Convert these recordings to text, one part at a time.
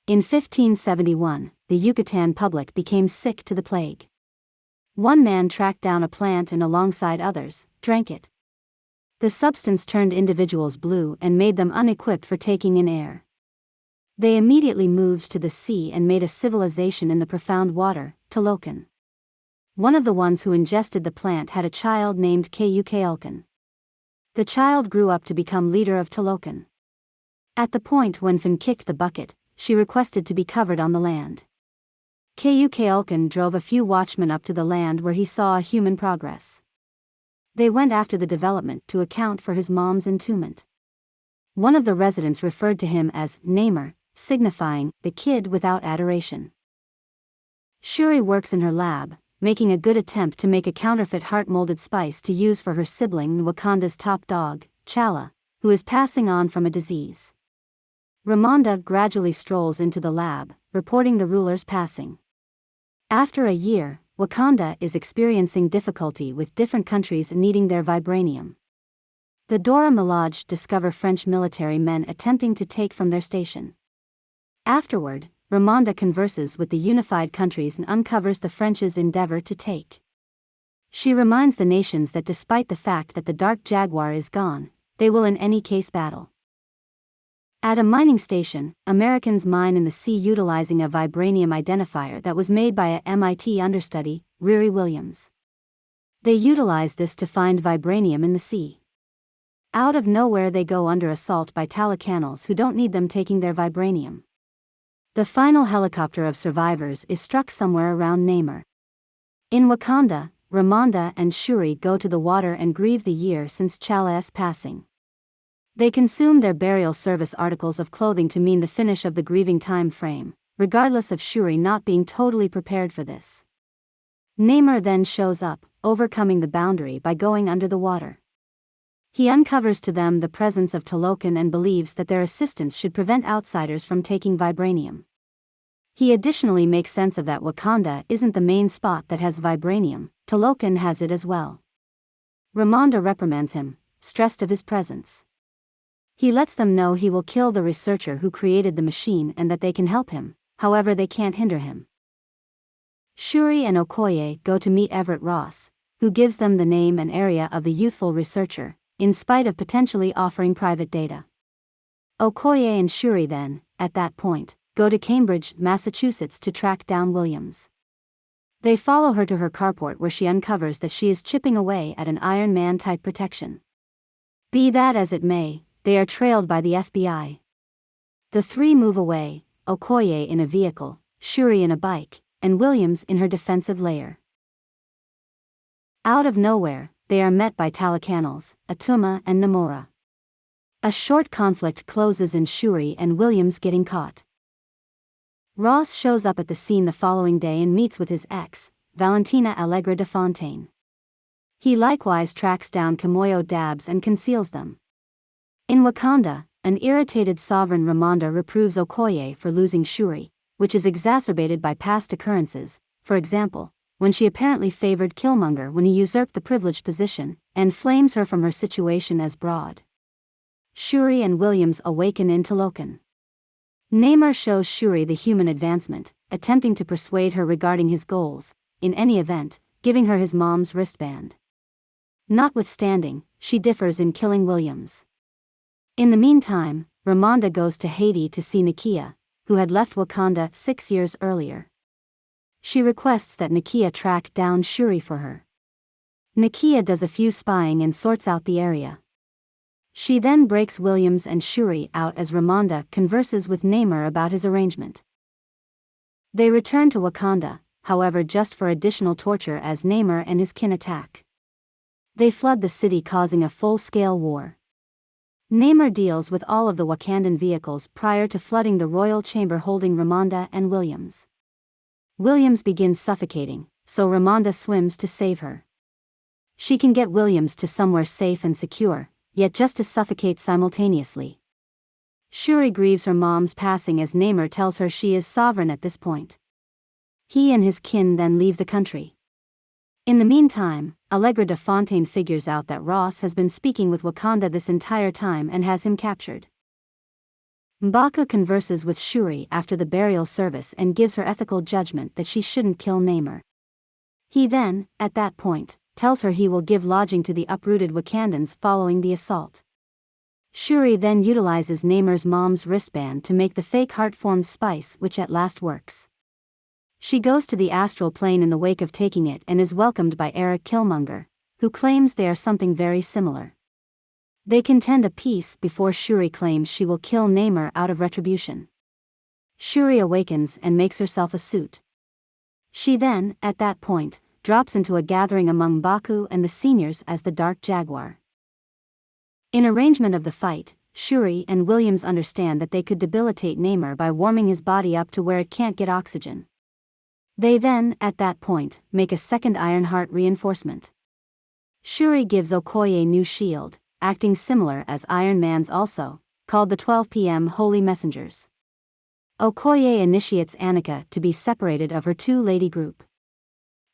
In 1571, the Yucatan public became sick to the plague. One man tracked down a plant and alongside others, drank it. The substance turned individuals blue and made them unequipped for taking in air. They immediately moved to the sea and made a civilization in the profound water, Talokan. One of the ones who ingested the plant had a child named Talokan. The child grew up to become leader of Talokan. At the point when Fin kicked the bucket, she requested to be covered on the land. Talokan drove a few watchmen up to the land where he saw a human progress. They went after the development to account for his mom's entombment. One of the residents referred to him as Namor, signifying the kid without adoration. Shuri works in her lab, making a good attempt to make a counterfeit heart-molded spice to use for her sibling Wakanda's top dog, Chala, who is passing on from a disease. Ramonda gradually strolls into the lab, reporting the ruler's passing. After a year, Wakanda is experiencing difficulty with different countries needing their vibranium. The Dora Milaje discover French military men attempting to take from their station. Afterward, Ramonda converses with the unified countries and uncovers the French's endeavor to take. She reminds the nations that despite the fact that the Dark Jaguar is gone, they will in any case battle. At a mining station, Americans mine in the sea utilizing a vibranium identifier that was made by a MIT understudy, Riri Williams. They utilize this to find vibranium in the sea. Out of nowhere they go under assault by Talokanals who don't need them taking their vibranium. The final helicopter of survivors is struck somewhere around Namor. In Wakanda, Ramonda and Shuri go to the water and grieve the year since Chala's passing. They consume their burial service articles of clothing to mean the finish of the grieving time frame, regardless of Shuri not being totally prepared for this. Namor then shows up, overcoming the boundary by going under the water. He uncovers to them the presence of Talokan and believes that their assistance should prevent outsiders from taking vibranium. He additionally makes sense of that Wakanda isn't the main spot that has vibranium, Talokan has it as well. Ramonda reprimands him, stressed of his presence. He lets them know he will kill the researcher who created the machine and that they can help him, however they can't hinder him. Shuri and Okoye go to meet Everett Ross, who gives them the name and area of the youthful researcher, in spite of potentially offering private data. Okoye and Shuri then, at that point, go to Cambridge, Massachusetts to track down Williams. They follow her to her carport where she uncovers that she is chipping away at an Iron Man-type protection. Be that as it may, they are trailed by the FBI. The three move away, Okoye in a vehicle, Shuri in a bike, and Williams in her defensive lair. Out of nowhere, they are met by Talokanals, Atuma and Namora. A short conflict closes in Shuri and Williams getting caught. Ross shows up at the scene the following day and meets with his ex, Valentina Allegra de Fontaine. He likewise tracks down Kimoyo Dabs and conceals them. In Wakanda, an irritated sovereign Ramonda reproves Okoye for losing Shuri, which is exacerbated by past occurrences, for example, when she apparently favored Killmonger when he usurped the privileged position, and flames her from her situation as Broad. Shuri and Williams awaken in Talokan. Namor shows Shuri the human advancement, attempting to persuade her regarding his goals, in any event, giving her his mom's wristband. Notwithstanding, she differs in killing Williams. In the meantime, Ramonda goes to Haiti to see Nakia, who had left Wakanda 6 years earlier. She requests that Nakia track down Shuri for her. Nakia does a few spying and sorts out the area. She then breaks Williams and Shuri out as Ramonda converses with Namor about his arrangement. They return to Wakanda, however just for additional torture as Namor and his kin attack. They flood the city causing a full-scale war. Namor deals with all of the Wakandan vehicles prior to flooding the royal chamber holding Ramonda and Williams. Williams begins suffocating, so Ramonda swims to save her. She can get Williams to somewhere safe and secure, yet just to suffocate simultaneously. Shuri grieves her mom's passing as Namor tells her she is sovereign at this point. He and his kin then leave the country. In the meantime, Allegra de Fontaine figures out that Ross has been speaking with Wakanda this entire time and has him captured. M'Baku converses with Shuri after the burial service and gives her ethical judgment that she shouldn't kill Namor. He then, at that point, tells her he will give lodging to the uprooted Wakandans following the assault. Shuri then utilizes Namor's mom's wristband to make the fake heart-formed spice, which at last works. She goes to the astral plane in the wake of taking it and is welcomed by Eric Killmonger, who claims they are something very similar. They contend a peace before Shuri claims she will kill Namor out of retribution. Shuri awakens and makes herself a suit. She then, at that point, drops into a gathering among M'Baku and the seniors as the Dark Jaguar. In arrangement of the fight, Shuri and Williams understand that they could debilitate Namor by warming his body up to where it can't get oxygen. They then, at that point, make a second Ironheart reinforcement. Shuri gives Okoye a new shield, acting similar as Iron Man's also, called the 12 p.m. Holy Messengers. Okoye initiates Annika to be separated of her two-lady group.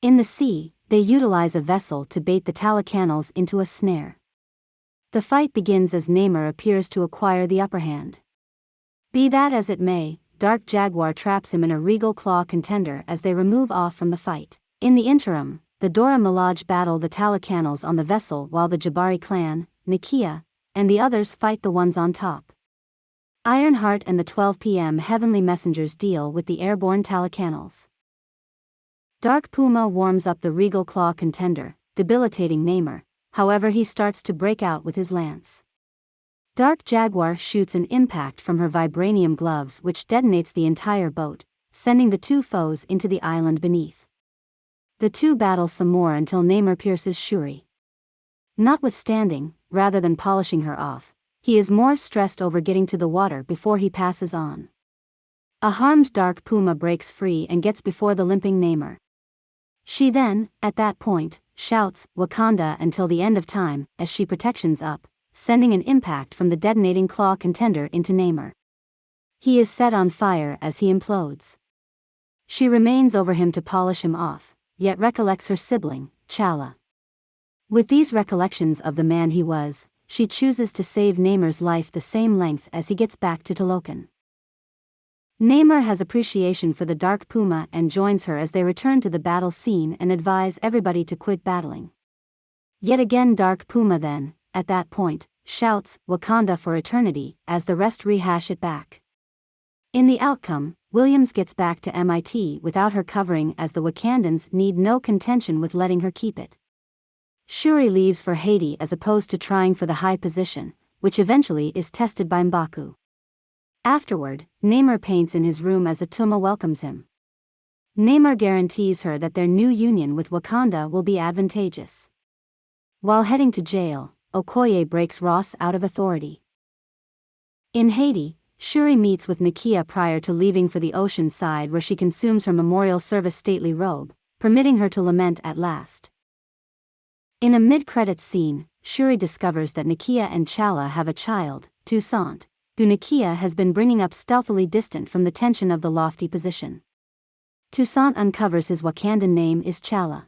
In the sea, they utilize a vessel to bait the Talokanals into a snare. The fight begins as Namor appears to acquire the upper hand. Be that as it may, Dark Jaguar traps him in a regal claw contender as they remove off from the fight. In the interim, the Dora Milaje battle the Talokanals on the vessel while the Jabari clan, Mejía, and the others fight the ones on top. Ironheart and the 12 p.m. Heavenly Messengers deal with the airborne Talokanals. Dark Puma warms up the regal claw contender, debilitating Namor, however he starts to break out with his lance. Dark Jaguar shoots an impact from her vibranium gloves which detonates the entire boat, sending the two foes into the island beneath. The two battle some more until Namor pierces Shuri. Notwithstanding, rather than polishing her off, he is more stressed over getting to the water before he passes on. A harmed Dark Puma breaks free and gets before the limping Namor. She then, at that point, shouts, "Wakanda" until the end of time, as she protections up, sending an impact from the detonating claw contender into Namor. He is set on fire as he implodes. She remains over him to polish him off, yet recollects her sibling, T'Challa. With these recollections of the man he was, she chooses to save Namor's life the same length as he gets back to Talokan. Namor has appreciation for the Dark Puma and joins her as they return to the battle scene and advise everybody to quit battling. Yet again Dark Puma then, at that point, shouts, "Wakanda for eternity," as the rest rehash it back. In the outcome, Williams gets back to MIT without her covering as the Wakandans need no contention with letting her keep it. Shuri leaves for Haiti as opposed to trying for the high position, which eventually is tested by M'Baku. Afterward, Namor paints in his room as Atuma welcomes him. Namor guarantees her that their new union with Wakanda will be advantageous. While heading to jail, Okoye breaks Ross out of authority. In Haiti, Shuri meets with Mejía prior to leaving for the ocean side where she consumes her memorial service stately robe, permitting her to lament at last. In a mid-credits scene, Shuri discovers that Mejía and T'Challa have a child, Toussaint, who Mejía has been bringing up stealthily distant from the tension of the lofty position. Toussaint uncovers his Wakandan name is T'Challa.